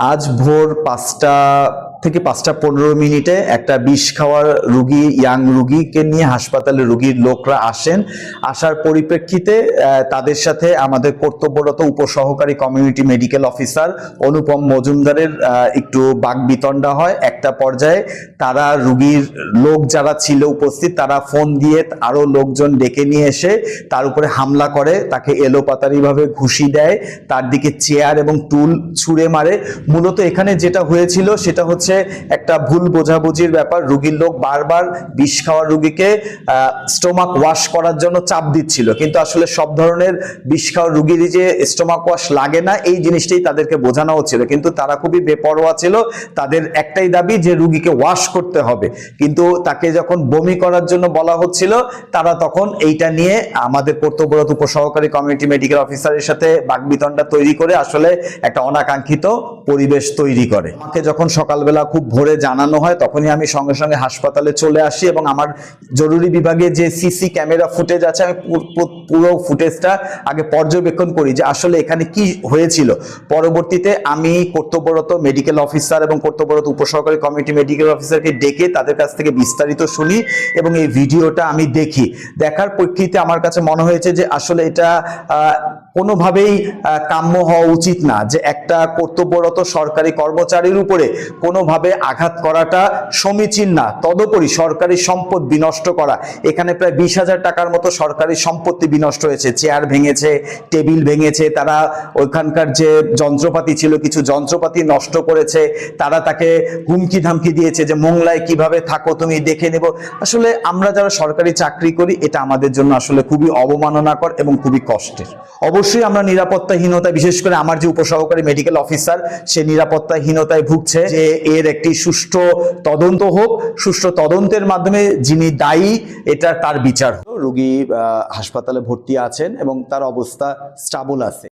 আজ ভোর ৫টা থেকে ৫টা ১৫ মিনিটে একটা বিষ খাওয়ার রুগী, ইয়াং রুগীকে নিয়ে হাসপাতালে রুগীর লোকরা আসেন। আসার পরিপ্রেক্ষিতে তাদের সাথে আমাদের কর্তব্যরত উপসহকারী কমিউনিটি মেডিকেল অফিসার অনুপম মজুমদারের একটু বাকবিতণ্ডা হয়। একটা পর্যায়ে তারা রুগীর লোক যারা ছিল উপস্থিত, তারা ফোন দিয়ে আরো লোকজন ডেকে নিয়ে এসে তার উপরে হামলা করে, তাকে এলোপাতাড়িভাবে ঘুষি দেয়, তার দিকে চেয়ার এবং টুল ছুঁড়ে মারে। মূলত এখানে যেটা হয়েছিল সেটা হচ্ছে একটা ভুল বোঝাবুঝির ব্যাপার। রুগীর লোক বারবার বিষ খাওয়ার রুগীকে স্টোমাক ওয়াশ করার জন্য চাপ দিচ্ছিল, কিন্তু আসলে সব ধরনের বিষ খাওয়ার রুগীরই যে স্টোমাক ওয়াশ লাগে না এই জিনিসটাই তাদেরকে বোঝানো হচ্ছিল, কিন্তু তারা খুবই বেপরোয়া ছিল। তাদের একটাই দাবি যে রুগীকে ওয়াশ করতে হবে, কিন্তু তাকে যখন বমি করার জন্য বলা হচ্ছিল তারা তখন এইটা নিয়ে আমাদের কর্তব্যরত উপসহকারী কমিউনিটি মেডিকেল অফিসারের সাথে বাকবিতণ্ডা তৈরি করে আসলে একটা অনাকাঙ্ক্ষিত পরিবেশ তৈরি করে। আমাকে যখন সকালবেলা খুব ভোরে জানানো হয় তখনই আমি সঙ্গে সঙ্গে হাসপাতালে চলে আসি এবং আমার জরুরি বিভাগে যে সিসি ক্যামেরা ফুটেজ আছে আমি পুরো ফুটেজটা আগে পর্যবেক্ষণ করি যে আসলে এখানে কি হয়েছিল। পরবর্তীতে আমি কর্তব্যরত মেডিকেল অফিসার এবং কর্তব্যরত উপসহকারী কমিউনিটি মেডিকেল অফিসারকে ডেকে তাদের কাছ থেকে বিস্তারিত শুনি এবং এই ভিডিওটা আমি দেখি। দেখার প্রেক্ষিতে আমার কাছে মনে হয়েছে যে আসলে এটা কোনোভাবেই কাম্য হওয়া উচিত না যে একটা কর্তব্যরত সরকারি কর্মচারীর উপরে কোনোভাবে আঘাত করাটা সমীচীন না। তদুপরি সরকারি সম্পদ বিনষ্ট করা, এখানে প্রায় ২০,০০০ টাকার মতো সরকারি সম্পত্তি বিনষ্ট হয়েছে। চেয়ার ভেঙেছে, টেবিল ভেঙেছে, তারা ওইখানকার যে যন্ত্রপাতি ছিল কিছু যন্ত্রপাতি নষ্ট করেছে। তারা তাকে হুমকি ধামকি দিয়েছে যে মোংলায় কিভাবে থাকো তুমি দেখে নেব। আসলে আমরা যারা সরকারি চাকরি করি এটা আমাদের জন্য আসলে খুবই অবমাননাকর এবং খুবই কষ্টের। অবশ্যই আমরা নিরাপত্তাহীনতা, বিশেষ করে আমার যে উপসহকারী মেডিকেল অফিসার সে নিরাপত্তাহীনতায় ভুগছে। যে এর একটি সুষ্ঠু তদন্ত হোক, সুষ্ঠু তদন্তের মাধ্যমে যিনি দায়ী এটা তার বিচার। রোগী হাসপাতালে ভর্তি আছেন এবং তার অবস্থা স্টাবল আছে।